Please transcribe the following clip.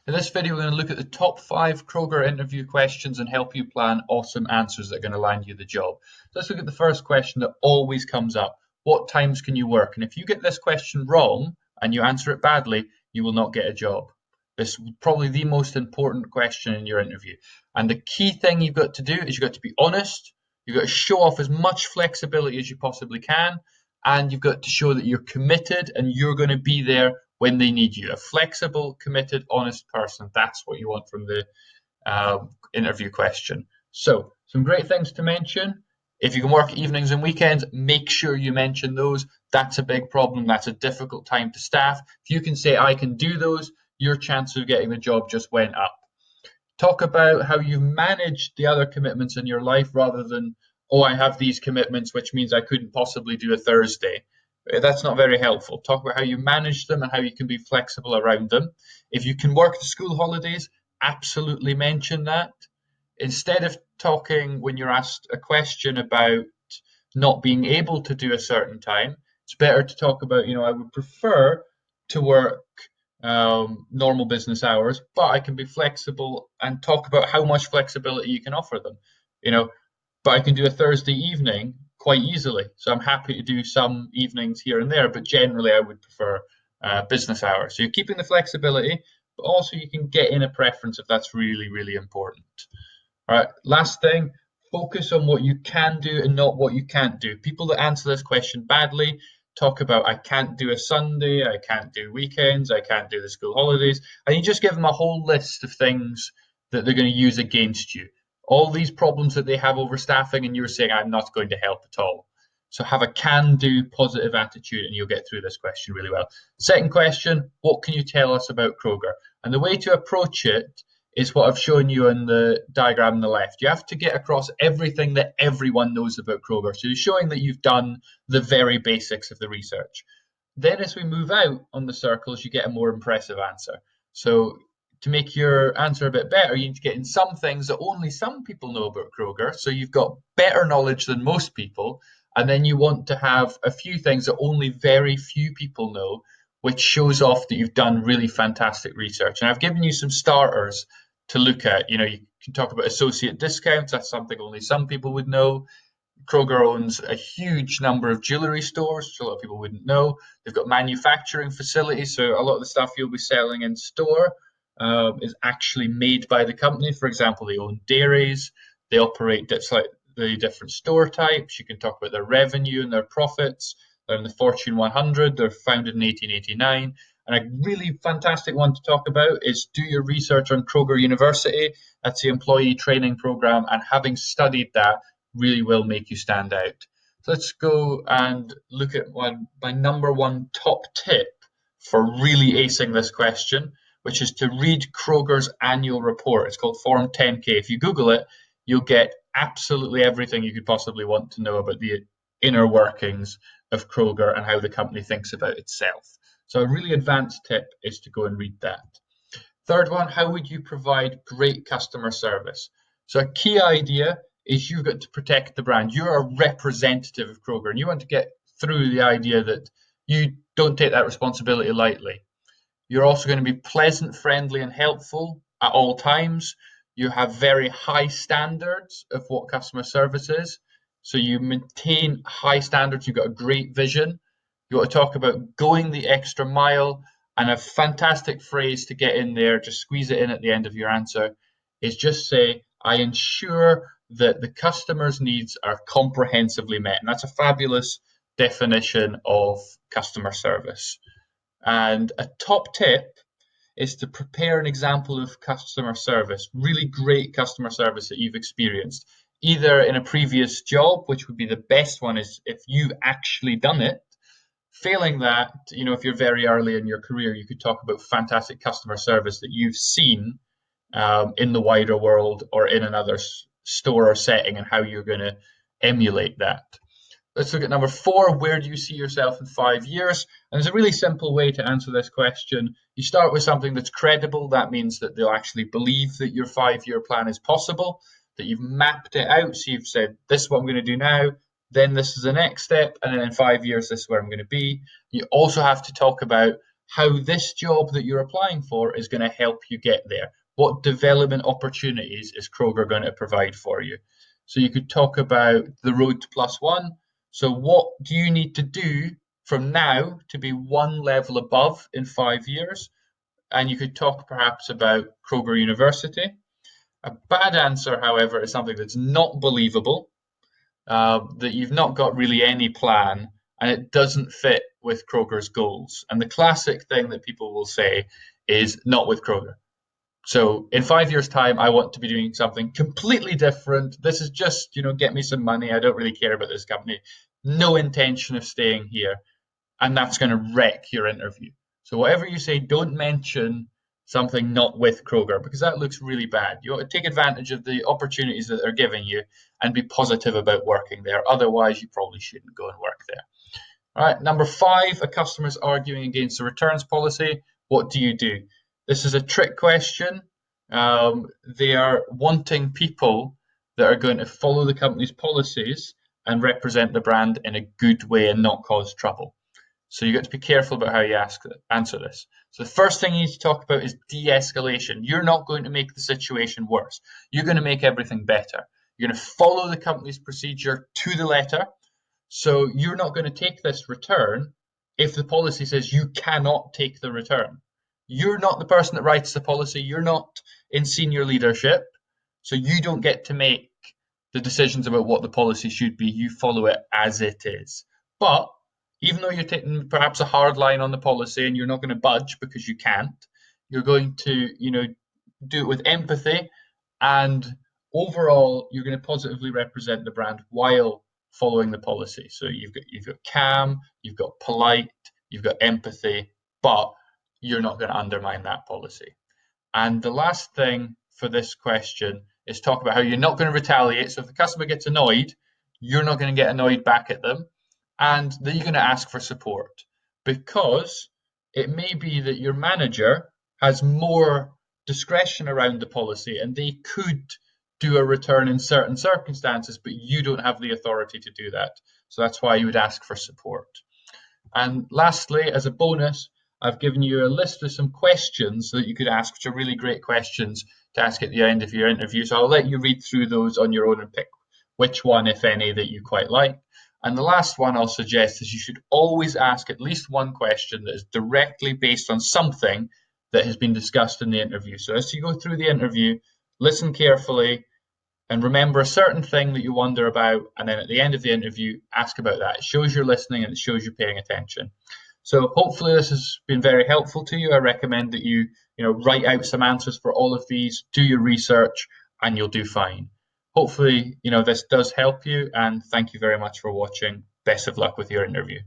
In this video, we're going to look at the top 5 Kroger interview questions and help you plan awesome answers that are going to land you the job. So let's look at the first question that always comes up. What times can you work? And if you get this question wrong and you answer it badly, you will not get a job. This is probably the most important question in your interview. And the key thing you've got to do is you've got to be honest. You've got to show off as much flexibility as you possibly can. And you've got to show that you're committed and you're going to be there when they need you. A flexible, committed, honest person. That's what you want from the interview question. So, some great things to mention. If you can work evenings and weekends, make sure you mention those. That's a big problem. That's a difficult time to staff. If you can say, I can do those, your chance of getting the job just went up. Talk about how you've managed the other commitments in your life rather than, oh, I have these commitments, which means I couldn't possibly do a Thursday. That's not very helpful. Talk about how you manage them and how you can be flexible around them. If you can work the school holidays, absolutely mention that. Instead of talking when you're asked a question about not being able to do a certain time, it's better to talk about, I would prefer to work normal business hours, but I can be flexible, and talk about how much flexibility you can offer them. But I can do a Thursday evening quite easily. So I'm happy to do some evenings here and there, but generally I would prefer business hours. So you're keeping the flexibility, but also you can get in a preference if that's really, really important. All right, last thing, focus on what you can do and not what you can't do. People that answer this question badly talk about, I can't do a Sunday, I can't do weekends, I can't do the school holidays. And you just give them a whole list of things that they're going to use against you. All these problems that they have overstaffing, and you're saying, I'm not going to help at all. So have a can-do positive attitude and you'll get through this question really well. Second question, what can you tell us about Kroger? And the way to approach it is what I've shown you in the diagram on the left. You have to get across everything that everyone knows about Kroger. So you're showing that you've done the very basics of the research. Then as we move out on the circles, you get a more impressive answer. So to make your answer a bit better, you need to get in some things that only some people know about Kroger. So you've got better knowledge than most people. And then you want to have a few things that only very few people know, which shows off that you've done really fantastic research. And I've given you some starters to look at. You can talk about associate discounts. That's something only some people would know. Kroger owns a huge number of jewelry stores, which a lot of people wouldn't know. They've got manufacturing facilities. So a lot of the stuff you'll be selling in store is actually made by the company. For example, they own dairies, they operate slightly different store types. You can talk about their revenue and their profits. They're in the Fortune 100. They're founded in 1889. And a really fantastic one to talk about is do your research on Kroger University. That's the employee training program. And having studied that really will make you stand out. So let's go and look at my number one top tip for really acing this question, which is to read Kroger's annual report. It's called Form 10K. If you Google it, you'll get absolutely everything you could possibly want to know about the inner workings of Kroger and how the company thinks about itself. So a really advanced tip is to go and read that. Third one, how would you provide great customer service? So a key idea is you've got to protect the brand. You're a representative of Kroger, and you want to get through the idea that you don't take that responsibility lightly. You're also going to be pleasant, friendly, and helpful at all times. You have very high standards of what customer service is. So you maintain high standards. You've got a great vision. You want to talk about going the extra mile, and a fantastic phrase to get in there, just squeeze it in at the end of your answer, is just say, I ensure that the customer's needs are comprehensively met. And that's a fabulous definition of customer service. And a top tip is to prepare an example of customer service, really great customer service that you've experienced, either in a previous job, which would be the best one is if you've actually done it. Failing that, if you're very early in your career, you could talk about fantastic customer service that you've seen in the wider world or in another store or setting, and how you're going to emulate that. Let's look at number 4. Where do you see yourself in 5 years? And there's a really simple way to answer this question. You start with something that's credible. That means that they'll actually believe that your 5-year plan is possible, that you've mapped it out. So you've said, this is what I'm going to do now, then this is the next step, and then in 5 years, this is where I'm going to be. You also have to talk about how this job that you're applying for is going to help you get there. What development opportunities is Kroger going to provide for you? So you could talk about the road to +1. So what do you need to do from now to be one level above in 5 years? And you could talk perhaps about Kroger University. A bad answer, however, is something that's not believable, that you've not got really any plan, and it doesn't fit with Kroger's goals. And the classic thing that people will say is not with Kroger. So in 5 years' time, I want to be doing something completely different. This is just, get me some money. I don't really care about this company. No intention of staying here. And that's going to wreck your interview. So whatever you say, don't mention something not with Kroger, because that looks really bad. You want to take advantage of the opportunities that they're giving you and be positive about working there. Otherwise, you probably shouldn't go and work there. All right, number 5, a customer is arguing against a returns policy. What do you do? This is a trick question. They are wanting people that are going to follow the company's policies and represent the brand in a good way and not cause trouble. So you've got to be careful about how you answer this. So the first thing you need to talk about is de-escalation. You're not going to make the situation worse. You're going to make everything better. You're going to follow the company's procedure to the letter. So you're not going to take this return if the policy says you cannot take the return. You're not the person that writes the policy. You're not in senior leadership. So you don't get to make the decisions about what the policy should be. You follow it as it is. But even though you're taking perhaps a hard line on the policy and you're not going to budge because you can't, you're going to, do it with empathy, and overall you're going to positively represent the brand while following the policy. So you've got calm, you've got polite, you've got empathy, but you're not going to undermine that policy. And the last thing for this question is talk about how you're not going to retaliate. So if the customer gets annoyed, you're not going to get annoyed back at them, and that you're going to ask for support, because it may be that your manager has more discretion around the policy and they could do a return in certain circumstances, but you don't have the authority to do that. So that's why you would ask for support. And lastly, as a bonus, I've given you a list of some questions that you could ask, which are really great questions to ask at the end of your interview. So I'll let you read through those on your own and pick which one, if any, that you quite like. And the last one I'll suggest is you should always ask at least one question that is directly based on something that has been discussed in the interview. So as you go through the interview, listen carefully and remember a certain thing that you wonder about, and then at the end of the interview, ask about that. It shows you're listening and it shows you're paying attention. So hopefully this has been very helpful to you. I recommend that you write out some answers for all of these, do your research, and you'll do fine. Hopefully, this does help you, and thank you very much for watching. Best of luck with your interview.